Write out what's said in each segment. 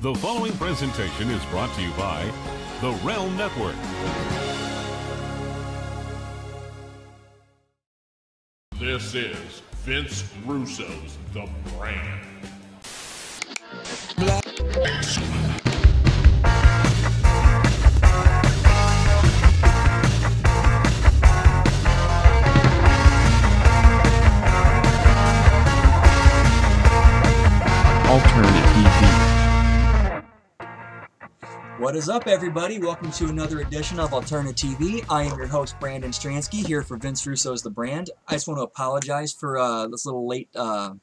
The following presentation is brought to you by the Realm Network. This is Vince Russo's The Brand. AlternaTV. What is up, everybody? Welcome to another edition of AlternaTV. I am your host, Brandon Stransky, here for Vince Russo's The Brand. I just want to apologize for this little late, for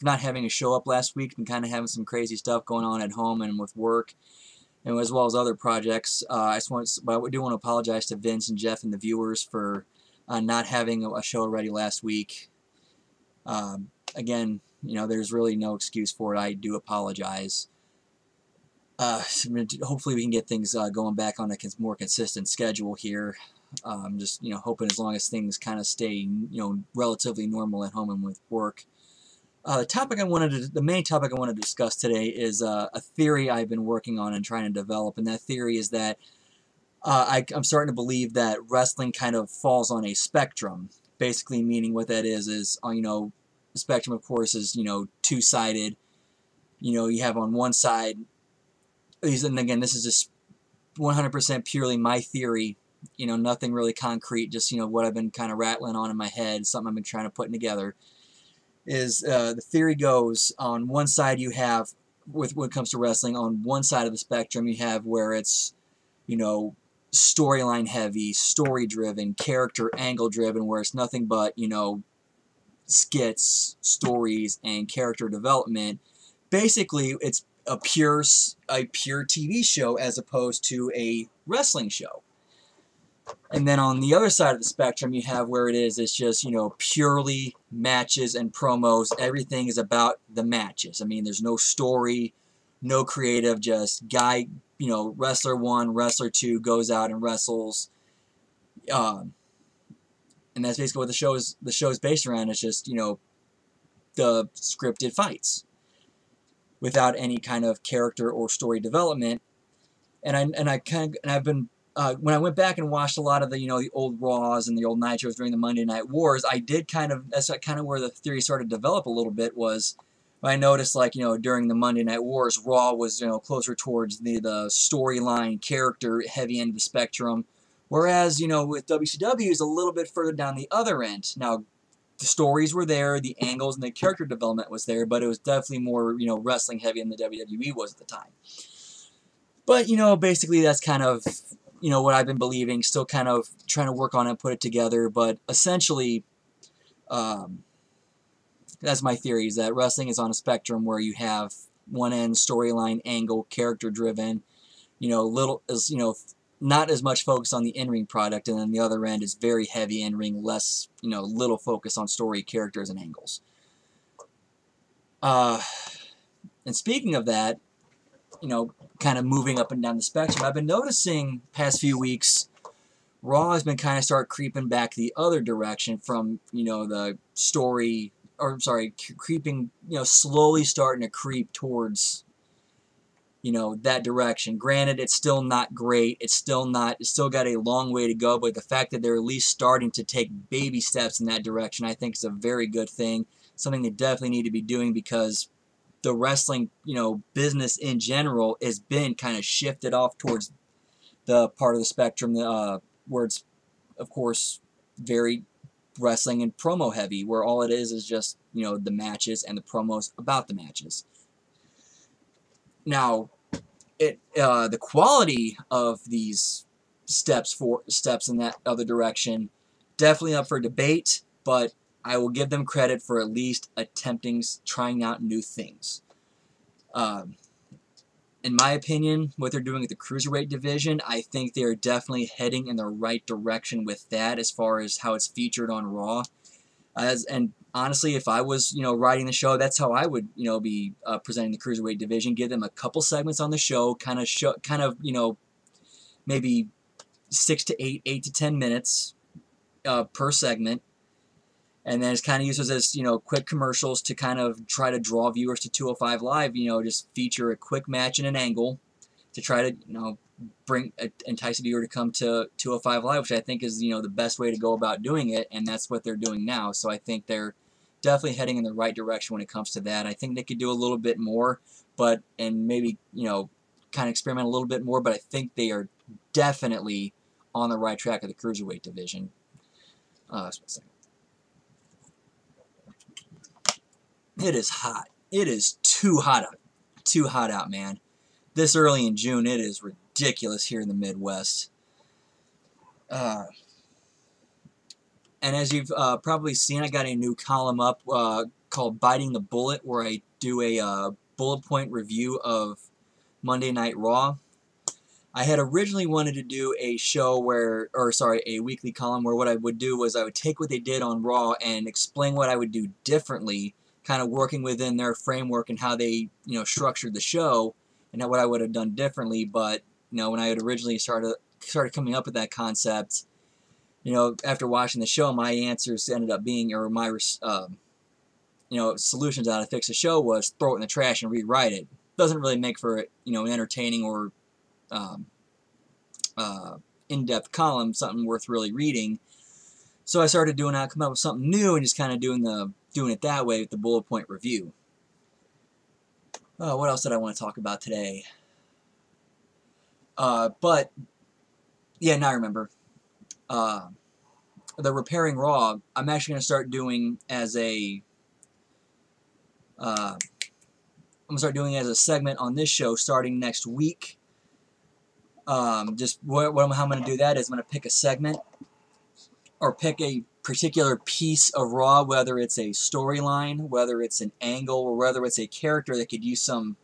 not having a show up last week and kind of having some crazy stuff going on at home and with work, and as well as other projects. But I do want to apologize to Vince and Jeff and the viewers for not having a show ready last week. Again, you know, there's really no excuse for it. I do apologize. Hopefully we can get things going back on a more consistent schedule here. Just, you know, hoping as long as things kind of stay, you know, relatively normal at home and with work. The main topic I want to discuss today is a theory I've been working on and trying to develop, and that theory is that I'm starting to believe that wrestling kind of falls on a spectrum. Basically, meaning what that is you know, the spectrum, of course, is, you know, two-sided. You know, you have on one side. And again, this is just 100% purely my theory, you know, nothing really concrete, just, you know, what I've been kind of rattling on in my head, something I've been trying to put together, is the theory goes, on one side you have, when it comes to wrestling, on one side of the spectrum you have where it's, you know, storyline heavy, story driven, character angle driven, where it's nothing but, you know, skits, stories, and character development. Basically, it's a pure TV show as opposed to a wrestling show. And then on the other side of the spectrum, you have where it's just, you know, purely matches and promos. Everything is about the matches. I mean, there's no story, no creative, just guy, you know, wrestler 1, wrestler 2 goes out and wrestles. And that's basically what the show is based around. It's just, you know, the scripted fights, without any kind of character or story development. And I've been when I went back and watched a lot of the, you know, the old Raws and the old Nitros during the Monday Night Wars, that's kind of where the theory started to develop a little bit. Was I noticed, like, you know, during the Monday Night Wars, Raw was, you know, closer towards the storyline character heavy end of the spectrum, whereas, you know, with WCW is a little bit further down the other end. Now, the stories were there, the angles and the character development was there, but it was definitely more, you know, wrestling heavy than the WWE was at the time. But, you know, basically that's kind of, you know, what I've been believing, still kind of trying to work on it and put it together, but essentially, that's my theory, is that wrestling is on a spectrum where you have one end storyline, angle, character driven, you know, not as much focus on the in-ring product, and then the other end is very heavy in-ring, less, you know, little focus on story, characters, and angles. And speaking of that, you know, kind of moving up and down the spectrum, I've been noticing past few weeks, Raw has been kind of creeping back the other direction from, you know, the story, or sorry, creeping, you know, slowly starting to creep towards, you know, that direction. Granted, it's still not great. It's still got a long way to go, but the fact that they're at least starting to take baby steps in that direction, I think is a very good thing. Something they definitely need to be doing, because the wrestling, you know, business in general has been kind of shifted off towards the part of the spectrum where it's, of course, very wrestling and promo heavy, where all it is just, you know, the matches and the promos about the matches. Now, the quality of these steps in that other direction, definitely up for debate, but I will give them credit for at least trying out new things. In my opinion, what they're doing at the Cruiserweight division, I think they are definitely heading in the right direction with that, as far as how it's featured on Raw. And honestly, if I was, you know, writing the show, that's how I would, you know, be presenting the Cruiserweight division. Give them a couple segments on the show, kind of, you know, maybe 8 to 10 minutes per segment, And then it's kind of used as, you know, quick commercials to kind of try to draw viewers to 205 Live. You know, just feature a quick match in an angle to try to, you know, entice a viewer to come to 205 Live, which I think is, you know, the best way to go about doing it, and that's what they're doing now. So I think they're definitely heading in the right direction when it comes to that. I think they could do a little bit more, and maybe, you know, kind of experiment a little bit more, but I think they are definitely on the right track of the Cruiserweight division. Just one second. It is hot. It is too hot out. Too hot out, man. This early in June, it is ridiculous here in the Midwest. And as you've probably seen, I got a new column up called Biting the Bullet, where I do a bullet point review of Monday Night Raw. I had originally wanted to do a show where, a weekly column where what I would do was I would take what they did on Raw and explain what I would do differently, kind of working within their framework and how they, you know, structured the show and what I would have done differently. But, you know, when I had originally started coming up with that concept, you know, after watching the show, my answers ended up being, or my, you know, solutions how to fix the show was throw it in the trash and rewrite it. Doesn't really make for, you know, an entertaining or in-depth column, something worth really reading. So I started coming up with something new and just kind of doing it that way with the bullet point review. What else did I want to talk about today? But yeah, now I remember. The Repairing Raw, I'm actually going to start doing as a I'm going to start doing it as a segment on this show starting next week. How I'm going to do that is I'm going to pick a segment or pick a particular piece of Raw, whether it's a storyline, whether it's an angle, or whether it's a character that could use some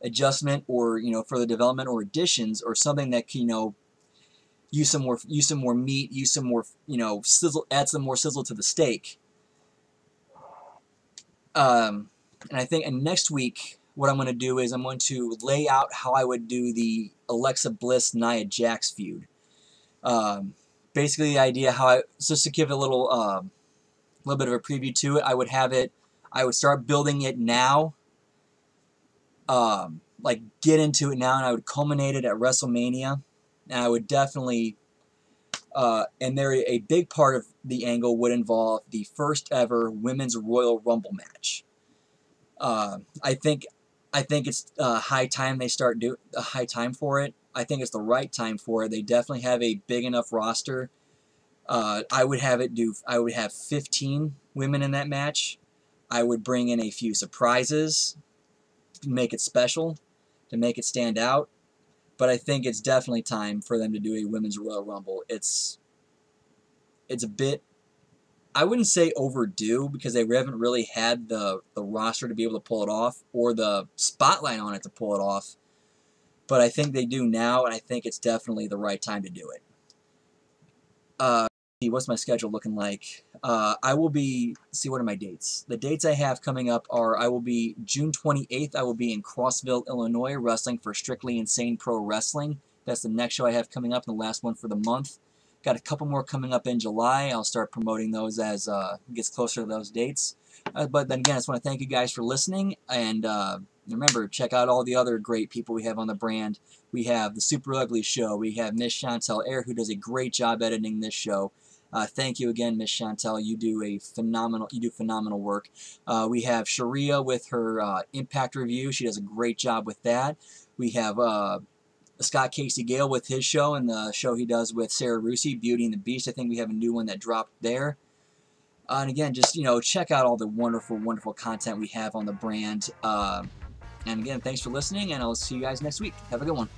adjustment or, you know, further development or additions, or something that can, you know, use some more meat, use some more, you know, sizzle, add some more sizzle to the steak. And I think, and next week, what I'm going to do is I'm going to lay out how I would do the Alexa Bliss Nia Jax feud. Basically, the idea just to give it a little bit of a preview to it, I would start building it now, like get into it now, and I would culminate it at WrestleMania, and I would definitely, and a big part of the angle would involve the first ever Women's Royal Rumble match. I think it's high time they start high time for it. I think it's the right time for it. They definitely have a big enough roster. I would have 15 women in that match. I would bring in a few surprises to make it special, to make it stand out. But I think it's definitely time for them to do a Women's Royal Rumble. It's a bit, I wouldn't say overdue, because they haven't really had the roster to be able to pull it off, or the spotlight on it to pull it off. But I think they do now, and I think it's definitely the right time to do it. What's my schedule looking like? I will be, what are my dates? The dates I have coming up are, I will be June 28th, I will be in Crossville, Illinois, wrestling for Strictly Insane Pro Wrestling. That's the next show I have coming up, and the last one for the month. Got a couple more coming up in July. I'll start promoting those as it gets closer to those dates. But then again, I just want to thank you guys for listening, and remember, check out all the other great people we have on the brand. We have the Super Ugly Show. We have Miss Chantel Air, who does a great job editing this show. Thank you again, Miss Chantel. You do phenomenal work. We have Sharia with her Impact review. She does a great job with that. We have Scott Casey Gale with his show, and the show he does with Sarah Rusi, Beauty and the Beast. I think we have a new one that dropped there. And again, just, you know, check out all the wonderful, wonderful content we have on the brand. And again, thanks for listening, and I'll see you guys next week. Have a good one.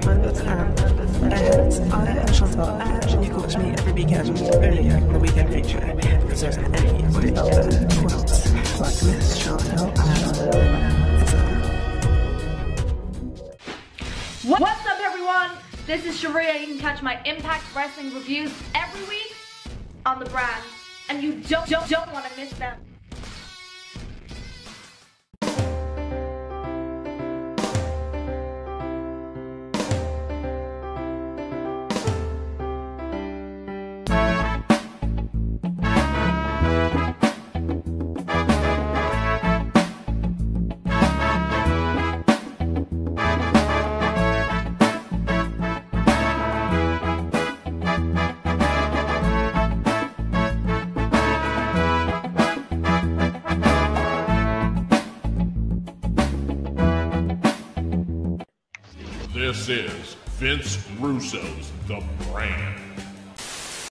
and I am Chantal, and you can watch me every weekend, only here on the Weekend Feature, because there's anybody out there who else like Miss Chantal. What's up, everyone? This is Sharia. You can catch my Impact Wrestling reviews every week on the brand, and you don't want to miss them. This is Vince Russo's The Brand.